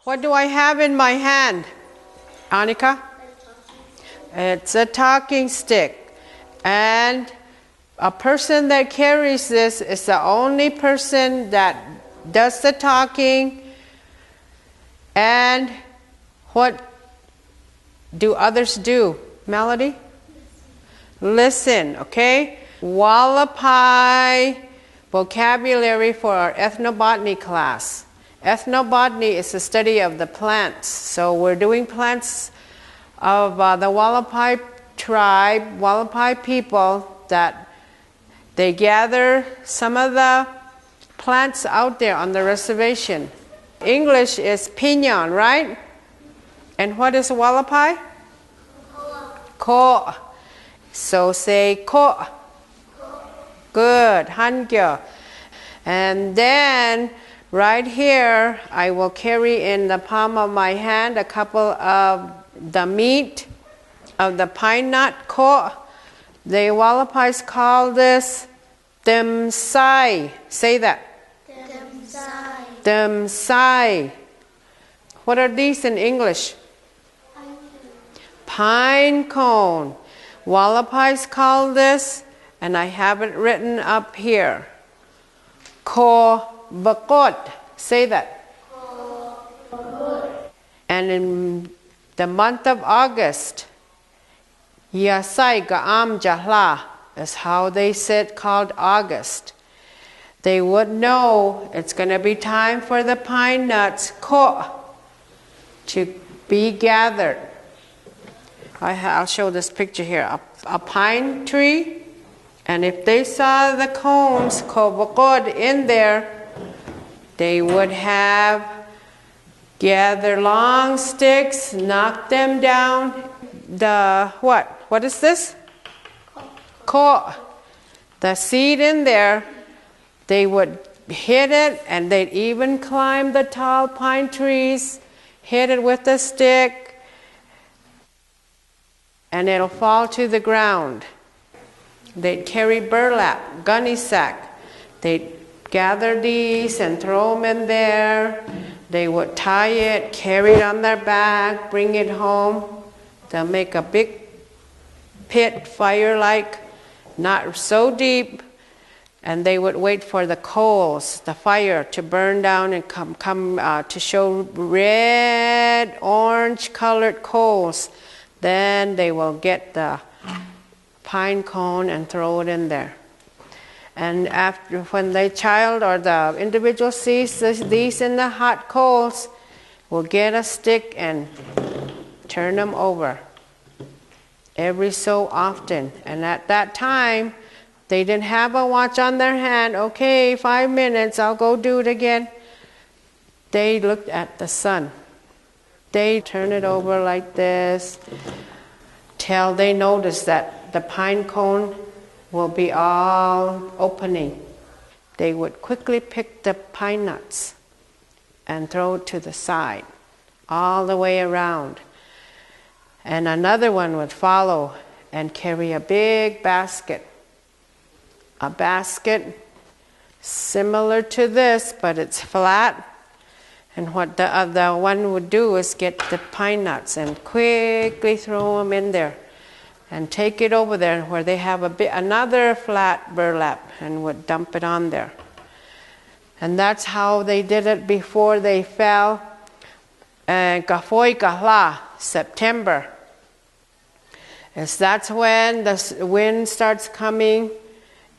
What do I have in my hand? Annika? It's a talking stick. And a person that carries this is the only person that does the talking. And what do others do? Melody? Listen, okay? Hualapai vocabulary for our ethnobotany class. Ethnobotany is the study of the plants. So we're doing plants of the Hualapai Tribe, Hualapai people, that they gather some of the plants out there on the reservation. English is Pinyon, right? And what is Hualapai? Ko. So say ko. Good. Hankyo. And then right here, I will carry in the palm of my hand a couple of the meat of the pine nut ko. The Hualapais call this Dimsay. Say that. Dimsay. Dimsay. What are these in English? Pine cone. Hualapais call this, and I have it written up here. Ko bakot. Say that. Ko bakot. And in the month of August, Yasai Ga'am Jahla is how they said called August. They would know it's going to be time for the pine nuts ko to be gathered. I'll show this picture here. A pine tree, and if they saw the cones ko bakod in there, they would have gather long sticks, knock them down. The what? What is this? Ko. The seed in there, they would hit it, and they'd even climb the tall pine trees, hit it with a stick, and it'll fall to the ground. They'd carry burlap, gunny sack. They'd gather these and throw them in there. They would tie it, carry it on their back, bring it home. They'll make a big pit, fire-like, not so deep, and they would wait for the coals, the fire, to burn down and come to show red, orange-colored coals. Then they will get the pine cone and throw it in there. And after, when the child or the individual sees these in the hot coals, will get a stick and turn them over every so often. And at that time, they didn't have a watch on their hand. Okay, 5 minutes, I'll go do it again. They looked at the sun. They turn it over like this till they notice that the pine cone will be all opening. They would quickly pick the pine nuts and throw it to the side, all the way around. And another one would follow and carry a big basket. A basket similar to this, but it's flat. And what the other one would do is get the pine nuts and quickly throw them in there and take it over there where they have another flat burlap and would dump it on there. And that's how they did it before they fell. Kafoy Kahla, September. That's when the wind starts coming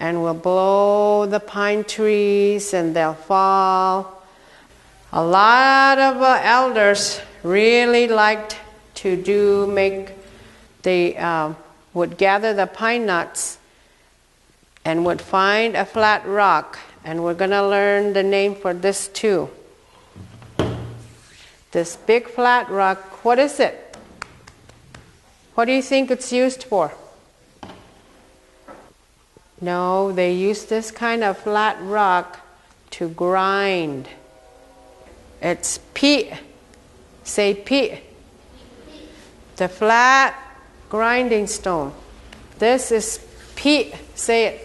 and will blow the pine trees and they'll fall. A lot of elders really liked to would gather the pine nuts and would find a flat rock. And we're going to learn the name for this too. This big flat rock, what is it? What do you think it's used for? No, they use this kind of flat rock to grind. It's pi. Say pi. The flat grinding stone. This is pi. Say it.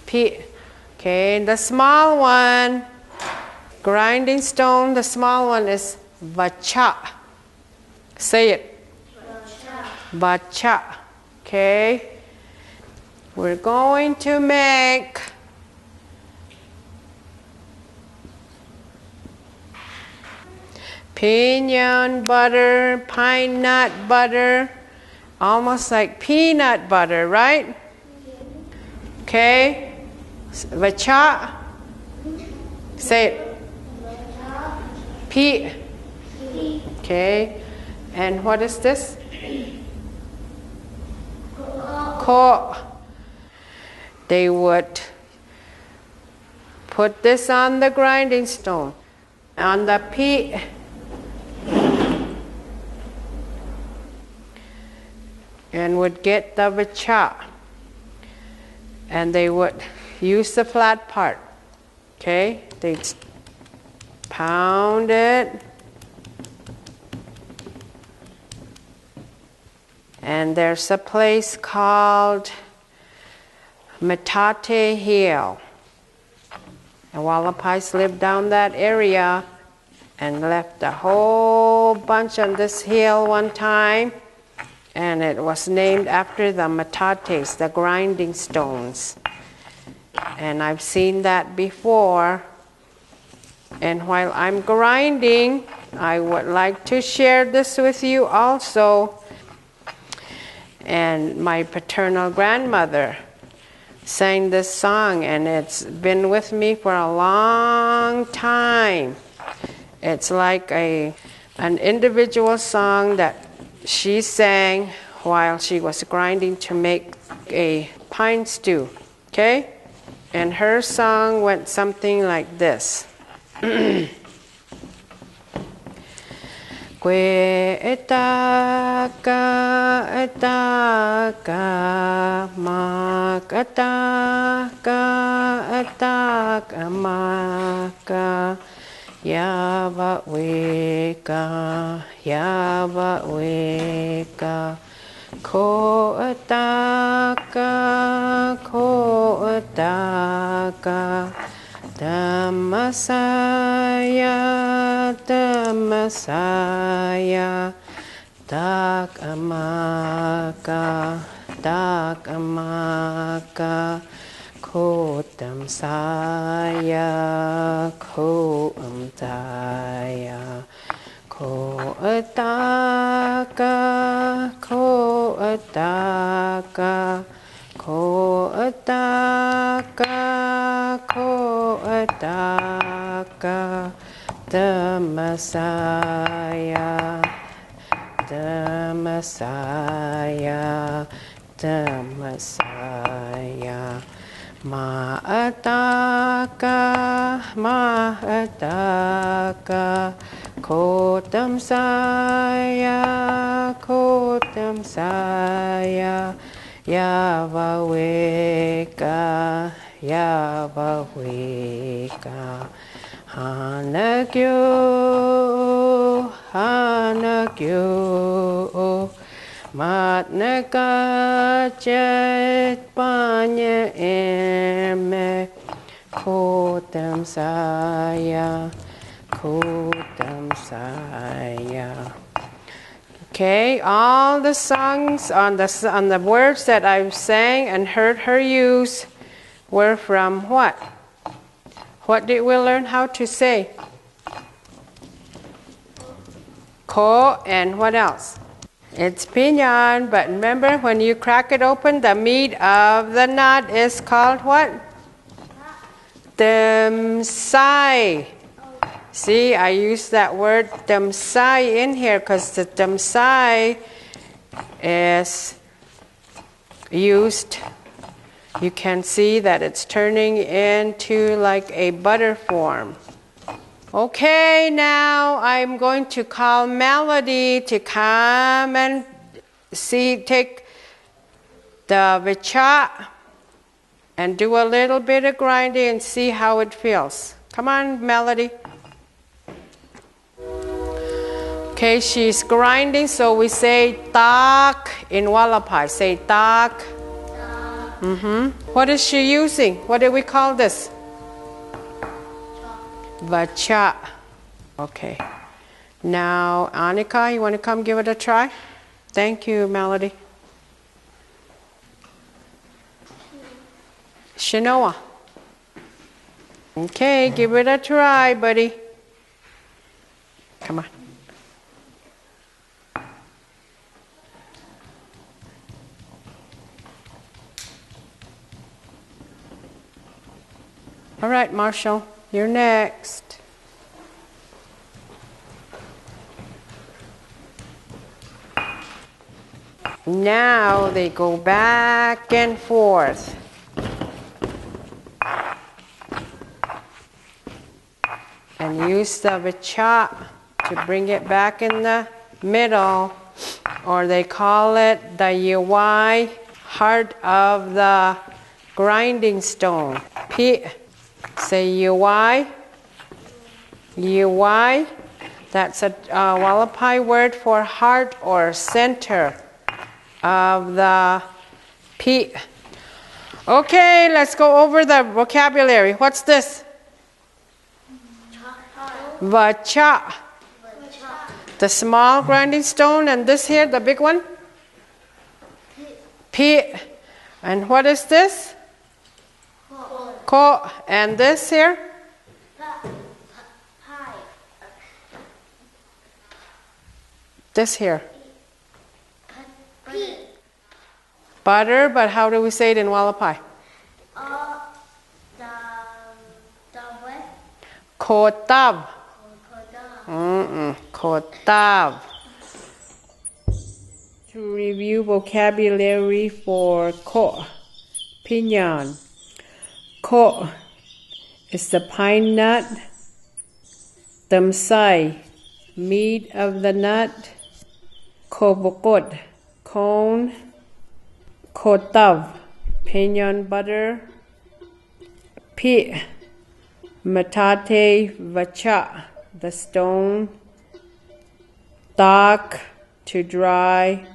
Pi. Okay, the small one, grinding stone, the small one is Vacha. Say it. Vacha. Okay. We're going to make Pinyon butter, pine nut butter, almost like peanut butter, right? Okay. Vacha. Say it. P. Okay. And what is this? Ko. They would put this on the grinding stone, on the P. And would get the Vacha. And they would use the flat part. Okay? They'd pound it. And there's a place called Metate Hill. And Hualapais lived down that area and left a whole bunch on this hill one time. And it was named after the metates, the grinding stones. And I've seen that before. And while I'm grinding, I would like to share this with you also. And my paternal grandmother sang this song, and it's been with me for a long time. It's like an individual song that she sang while she was grinding to make a pine stew, okay? And her song went something like this. Que etaka etaka makataka etaka maka Yava weka, yava weka, ko ataka, Damasaya, Damasaya, dak amaka, ko damsaya, ko amdaya, ko ataka, ko ataka, ko ataka, ko ataka, Damasaya, Damasaya, Damasaya. Ma'ataka, ko damsaya, yavaweka, hanagyo, matnaka jet panya eme, ko damsaya. Okay, all the songs on the words that I've sang and heard her use were from what? What did we learn how to say? Ko and what else? It's pinyon, but remember when you crack it open, the meat of the nut is called what? Dimsay. See, I use that word Dimsay in here because the Dimsay is used. You can see that it's turning into like a butter form. Okay, now I'm going to call Melody to come and take the Vacha and do a little bit of grinding and see how it feels. Come on, Melody. Okay, she's grinding, so we say tak in Hualapai. Say tak. What is she using? What do we call this? Vacha. Okay. Now, Annika, you want to come give it a try? Thank you, Melody. Shinoa. Okay, give it a try, buddy. Come on. All right, Marshall, you're next. Now they go back and forth. And use the Vacha to bring it back in the middle, or they call it the Yiwa, heart of the grinding stone. Say Yiwa. Yiwa. That's a Hualapai word for heart or center of the P. Okay, let's go over the vocabulary. What's this? Vacha. The small grinding stone, and this here, the big one? P. And what is this? Ko. And this here? This here? Butter, but how do we say it in Hualapai? Kotav. Kotav. To review vocabulary for ko. Pinyon. Ko is the pine nut. Dimsay, meat of the nut. Kobokot, cone. Kotav, Pinyon butter. Metate Vacha, the stone. Tak, to dry.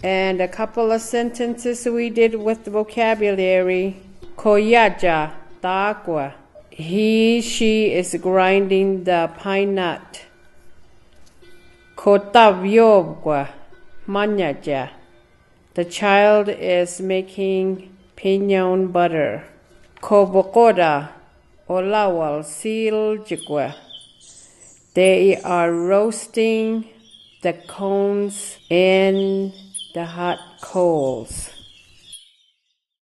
And a couple of sentences we did with the vocabulary. Koyaja, takwa. She is grinding the pine nut. Kotavyobwa, manyaja. The child is making pinyon butter. Kobokoda, olawal siljikwa. They are roasting the cones in the hot coals.